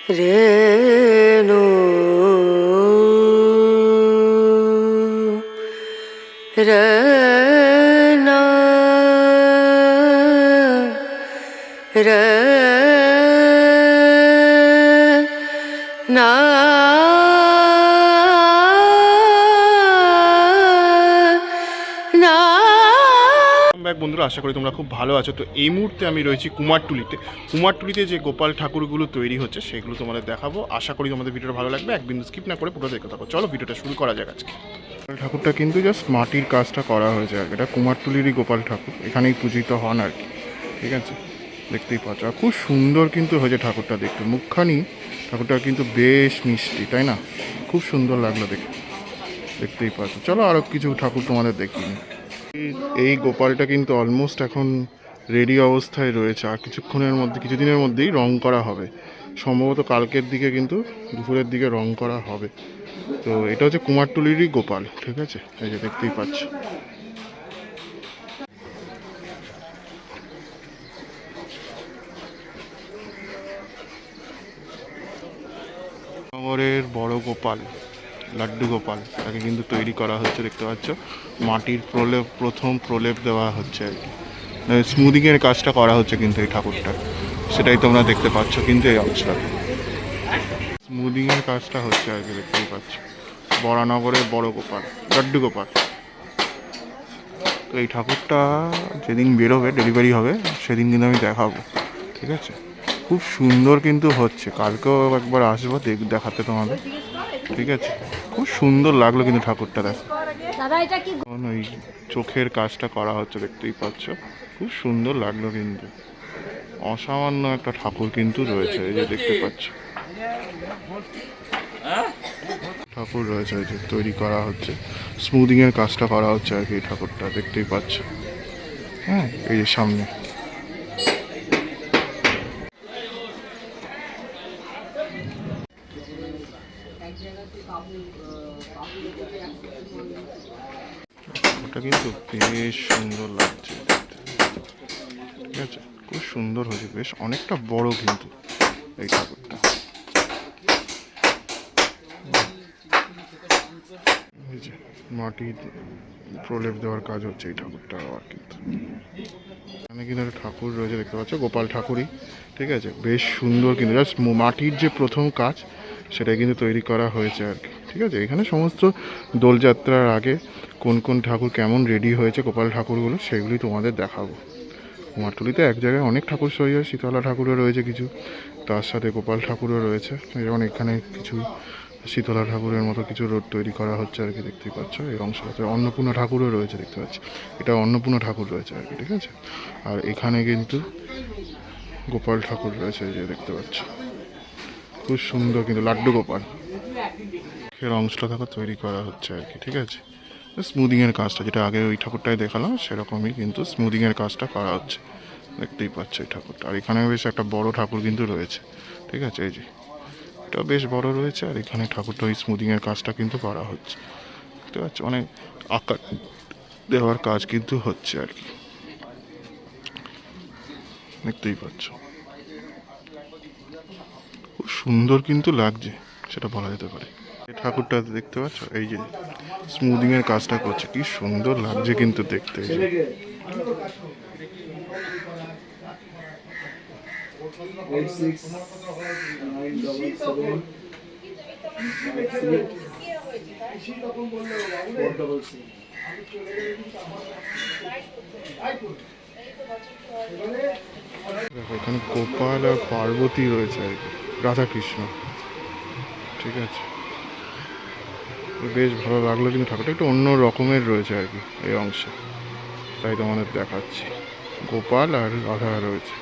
রেণু রনা রনা বন্ধুরা, আশা করি তোমরা খুব ভালো আছো। তো এই মুহূর্তে আমি রয়েছি কুমারটুলিতে যে গোপাল ঠাকুরগুলো তৈরি হচ্ছে সেগুলো তোমাদের দেখাবো। আশা করি তোমাদের ভিডিওটা ভালো লাগবে, এক বিন্দু স্কিপ না করে পুরো দেখতে থাকো। চলো ভিডিওটা শুরু করা যাক। আজকে গোপাল ঠাকুরটা কিন্তু জাস্ট মাটির কাজটা করা হয়েছে আর এটা কুমারটুলিরই গোপাল ঠাকুর, এখানেই পূজিত হন আর কি। ঠিক আছে, দেখতেই পাচ্ছ। আর খুব সুন্দর কিন্তু হয়েছে ঠাকুরটা দেখতে, মুখখানি ঠাকুরটা কিন্তু বেশ মিষ্টি, তাই না? খুব সুন্দর লাগলো দেখতে, দেখতেই পাচ্ছ। চলো আরও কিছু ঠাকুর তোমাদের দেখিয়ে নিই। এই গোপালটা কিন্তু অলমোস্ট এখন রেডি অবস্থায় রয়েছে, আর কিছুদিনের মধ্যেই রং করা হবে। সম্ভবত কালকের দিকে কিন্তু দুপুরের দিকে রং করা হবে। তো এটা হচ্ছে কুমারটুলিরই গোপাল, ঠিক আছে? এই যে দেখতেই পাচ্ছ। নগরের বড় গোপাল, লাড্ডু গোপাল, তাকে কিন্তু তৈরি করা হচ্ছে, দেখতে পাচ্ছ। মাটির প্রথম প্রলেপ দেওয়া হচ্ছে আর কি, স্মুদিংয়ের কাজটা করা হচ্ছে কিন্তু এই ঠাকুরটা, সেটাই তোমরা দেখতে পাচ্ছ। কিন্তু এই অংশটা স্মুদিংয়ের কাজটা হচ্ছে আর কি, দেখতেই পাচ্ছ। বরানগরের বড় গোপাল, লাড্ডু গোপাল। তো এই ঠাকুরটা যেদিন বেরোবে, ডেলিভারি হবে, সেদিন কিন্তু আমি দেখাবো, ঠিক আছে? খুব সুন্দর কিন্তু হচ্ছে, কালকেও একবার আসবো দেখাতে তোমাদের, ঠিক আছে? খুব সুন্দর লাগলো কিন্তু ঠাকুরটা, দেখো। ওই চোখের কাজটা করা হচ্ছে, দেখতেই পাচ্ছ। খুব সুন্দর লাগলো কিন্তু, অসামান্য একটা ঠাকুর কিন্তু রয়েছে, এই যে দেখতে পাচ্ছ। ঠাকুর রয়েছে, এই যে তৈরি করা হচ্ছে, স্মুদিংয়ের কাজটা করা হচ্ছে আর কি। এই ঠাকুরটা দেখতেই পাচ্ছ, হ্যাঁ, এই যে সামনে। ওটা কিন্তু বেশ সুন্দর লাগছে, ঠিক আছে? খুব সুন্দর হয়েছে, বেশ অনেকটা বড় কিন্তু এই ঠাকুরটা। এই যে মাটির প্রলেপ দেওয়ার কাজ হচ্ছে এই ঠাকুরটা আবার কিন্তু। এখানে কিন্তু একটা ঠাকুর রয়েছে, দেখতে পাচ্ছ, গোপাল ঠাকুরই, ঠিক আছে? বেশ সুন্দর কিন্তু, জাস্ট মাটির যে প্রথম কাজ সেটা কিন্তু তৈরি করা হয়েছে আর কি, ঠিক আছে? এখানে সমস্ত দোলযাত্রার আগে কোন কোন ঠাকুর কেমন রেডি হয়েছে গোপাল ঠাকুরগুলো, সেগুলি তোমাদের দেখাবো। কুমারটুলিতে এক জায়গায় অনেক ঠাকুর সই হয়, শীতলা ঠাকুরও রয়েছে কিছু, তার সাথে গোপাল ঠাকুরও রয়েছে। যেমন এখানে কিছু শীতলা ঠাকুরের মতো কিছু রোড তৈরি করা হচ্ছে আর কি, দেখতেই পাচ্ছ। এই অংশটাতে অন্নপূর্ণা ঠাকুরও রয়েছে, দেখতে পাচ্ছি। এটা অন্নপূর্ণা ঠাকুর রয়েছে আর কি, ঠিক আছে? আর এখানে কিন্তু গোপাল ঠাকুর রয়েছে, এই যে দেখতে পাচ্ছ। খুব সুন্দর কিন্তু, লাড্ডু গোপাল এর অংশটা দেখো তৈরি করা হচ্ছে আর কি, ঠিক আছে? স্মুদিংয়ের কাজটা যেটা আগে ওই ঠাকুরটাই দেখালাম, সেরকমই কিন্তু স্মুদিংয়ের কাজটা করা হচ্ছে, দেখতেই পাচ্ছ এই ঠাকুরটা। আর এখানে বেশ একটা বড় ঠাকুর কিন্তু রয়েছে, ঠিক আছে? এই যে এটা বেশ বড় রয়েছে, আর এখানে ঠাকুরটা ওই স্মুদিংয়ের কাজটা কিন্তু করা হচ্ছে, দেখতে পাচ্ছ। অনেক আকার দেওয়ার কাজ কিন্তু হচ্ছে আর কি, দেখতেই পাচ্ছ। খুব সুন্দর কিন্তু লাগছে, সেটা বলা যেতে পারে। এই ঠাকুরটা দেখতে পাচ্ছ, এই যে স্মুদিংয়ের কাজটা করছে, কি সুন্দর লাগছে কিন্তু দেখতে। এই যে দেখো, এখানে গোপাল আর পার্বতী রয়েছে আর কি, রাধাকৃষ্ণ, ঠিক আছে? বেশ ভালো লাগলো কিন্তু ঠাকুরটা একটু অন্য রকমের রয়েছে আর কি এই অংশে, তাই তোমাদের দেখাচ্ছি। গোপাল আর রাধা রয়েছে,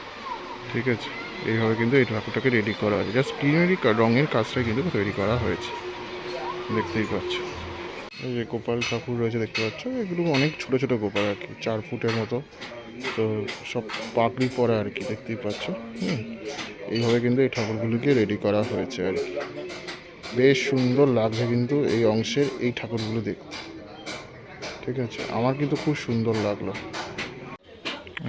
ঠিক আছে? এইভাবে কিন্তু এই ঠাকুরটাকে রেডি করা হয়েছে, জাস্ট প্রিলিমিনারি রঙের কাজটা কিন্তু তৈরি করা হয়েছে, দেখতেই পাচ্ছ। এই যে গোপাল ঠাকুর রয়েছে, দেখতে পাচ্ছ। এগুলো অনেক ছোট ছোট গোপাল আর কি, 4 ফুটের মতো। তো সব পাগড়ি পরা আর কি, দেখতেই পাচ্ছ। এইভাবে কিন্তু এই ঠাকুরগুলিকে রেডি করা হয়েছে আর কি। বেশ সুন্দর লাগছে কিন্তু এই অংশের এই ঠাকুরগুলো দেখতে, ঠিক আছে? আমার কিন্তু খুব সুন্দর লাগলো।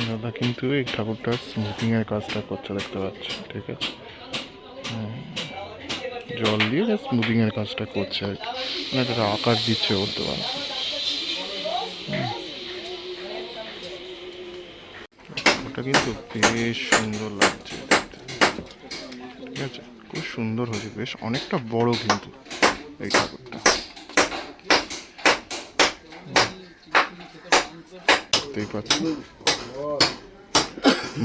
দাদা কিন্তু এই ঠাকুরটা স্মুথিংয়ের কাজটা করছে, দেখতে পাচ্ছ, ঠিক আছে? জল দিয়ে জাস্ট স্মুদিংয়ের কাজটা করছে আর কি, মানে একটা আকার দিচ্ছে বলতে পারো। ওটা কিন্তু বেশ সুন্দর লাগছে দেখতে, ঠিক আছে, খুব সুন্দর হয়েছে, বেশ অনেকটা বড় কিন্তু এই ঠাকুরটা, দেখতেই পাচ্ছি।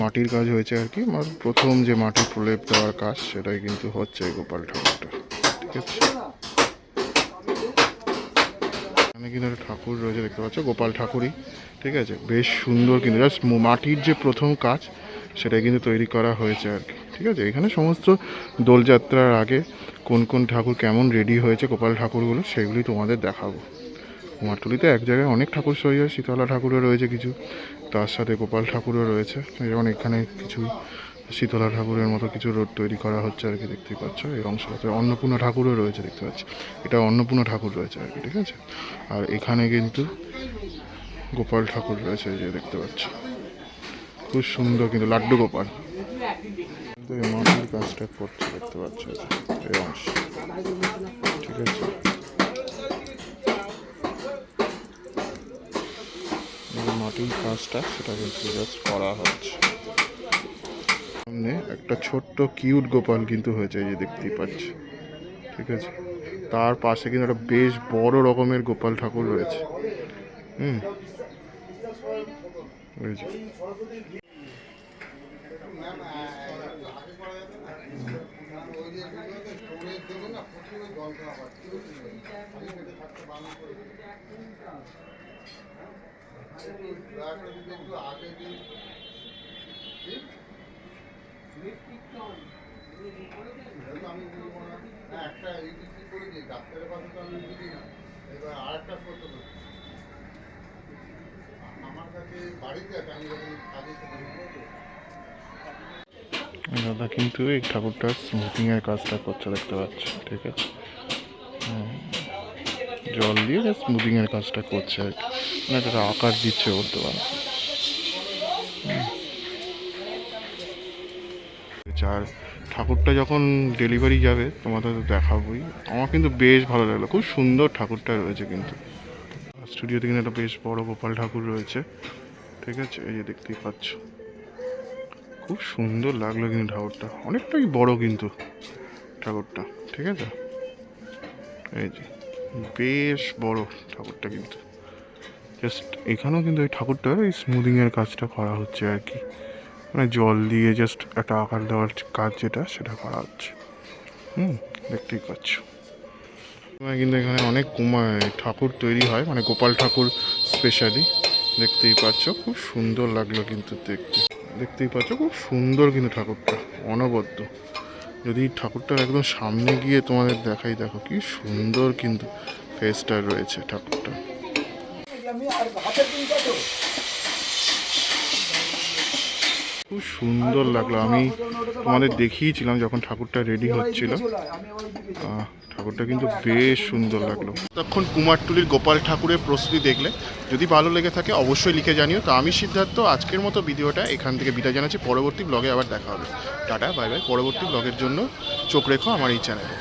মাটির কাজ হয়েছে আর কি, প্রথম যে মাটির প্রলেপ দেওয়ার কাজ সেটাই কিন্তু হচ্ছে এই গোপাল ঠাকুরটা, ঠিক আছে। এখানে কিন্তু একটা ঠাকুর রয়েছে দেখতে পাচ্ছ, গোপাল ঠাকুরই, ঠিক আছে, বেশ সুন্দর কিন্তু জাস্ট মাটির যে প্রথম কাজ সেটাই কিন্তু তৈরি করা হয়েছে আর কি, ঠিক আছে। এখানে সমস্ত দোলযাত্রার আগে কোন কোন ঠাকুর কেমন রেডি হয়েছে গোপাল ঠাকুরগুলো সেগুলি তোমাদের দেখাবো। কুমারটুলিতে এক জায়গায় অনেক ঠাকুর সই হয়, শীতলা ঠাকুরও রয়েছে কিছু, তার সাথে গোপাল ঠাকুরও রয়েছে, যেমন এখানে কিছু শীতলা ঠাকুরের মতো কিছু রোড তৈরি করা হচ্ছে আর কি, দেখতেই পাচ্ছ। এই অংশটাতে অন্নপূর্ণা ঠাকুরও রয়েছে দেখতে পাচ্ছি, এটা অন্নপূর্ণা ঠাকুর রয়েছে আর কি, ঠিক আছে। আর এখানে কিন্তু গোপাল ঠাকুর রয়েছে, এই যে দেখতে পাচ্ছ, খুব সুন্দর কিন্তু লাড্ডু গোপাল কিন্তু এই মাটির কাজটা করছে দেখতে পাচ্ছ, এই অংশ, ঠিক আছে। মাটির কাজটা সেটা কিন্তু জাস্ট করা হচ্ছে। সামনে একটা ছোট্ট কিউট গোপাল কিন্তু হয়েছে, এই যে দেখতেই পাচ্ছি, ঠিক আছে। তার পাশে কিন্তু একটা বেশ বড় রকমের গোপাল ঠাকুর রয়েছে, এই যে। দাদা কিন্তু এই ঠাকুরটার স্মুথিংয়ের কাজটা করছে দেখতে পাচ্ছ, ঠিক আছে, জল দিয়ে জাস্ট স্মুথিংয়ের কাজটা করছে আর কি, মানে একটা আকার দিচ্ছে বলতে পারো। আর ঠাকুরটা যখন ডেলিভারি যাবে তোমাদের তো দেখাবোই, আমার কিন্তু বেশ ভালো লাগলো, খুব সুন্দর ঠাকুরটা রয়েছে কিন্তু। স্টুডিওতে কিন্তু একটা বেশ বড় গোপাল ঠাকুর রয়েছে, ঠিক আছে, এই যে দেখতেই পাচ্ছ, খুব সুন্দর লাগলো কিন্তু ঠাকুরটা, অনেকটাই বড় কিন্তু ঠাকুরটা, ঠিক আছে, এই যে বেশ বড় ঠাকুরটা কিন্তু। জাস্ট এখানেও কিন্তু ওই ঠাকুরটার এই স্মুদিংয়ের কাজটা করা হচ্ছে আর কি, মানে জল দিয়ে জাস্ট একটা আকার দেওয়ার কাজ যেটা সেটা করা হচ্ছে, দেখতেই পাচ্ছ। কিন্তু এখানে অনেক ঠাকুর তৈরি হয়, মানে গোপাল ঠাকুর স্পেশালি, দেখতেই পাচ্ছ, খুব সুন্দর লাগলো কিন্তু দেখতে, দেখতেই পাচ্ছ, খুব সুন্দর কিন্তু ঠাকুরটা, অনবদ্য। যদি ঠাকুরটার একদম সামনে গিয়ে তোমাদের দেখাই, দেখো কি সুন্দর কিন্তু ফেসটা রয়েছে ঠাকুরটা। খুব সুন্দর লাগলো, আমি তোমাদের দেখিয়েছিলাম যখন ঠাকুরটা রেডি হচ্ছিল, ঠাকুরটা কিন্তু বেশ সুন্দর লাগলো। তখন কুমারটুলির গোপাল ঠাকুরের প্রস্তুতি দেখলে, যদি ভালো লেগে থাকে অবশ্যই লিখে জানিও। তো আমি সিদ্ধার্থ, আজকের মতো ভিডিওটা এখান থেকে বিদায় জানাচ্ছি, পরবর্তী ব্লগে আবার দেখা হবে। Tata, bye bye. পরবর্তী ব্লগের জন্য চোখ রেখো আমার এই চ্যানেলে।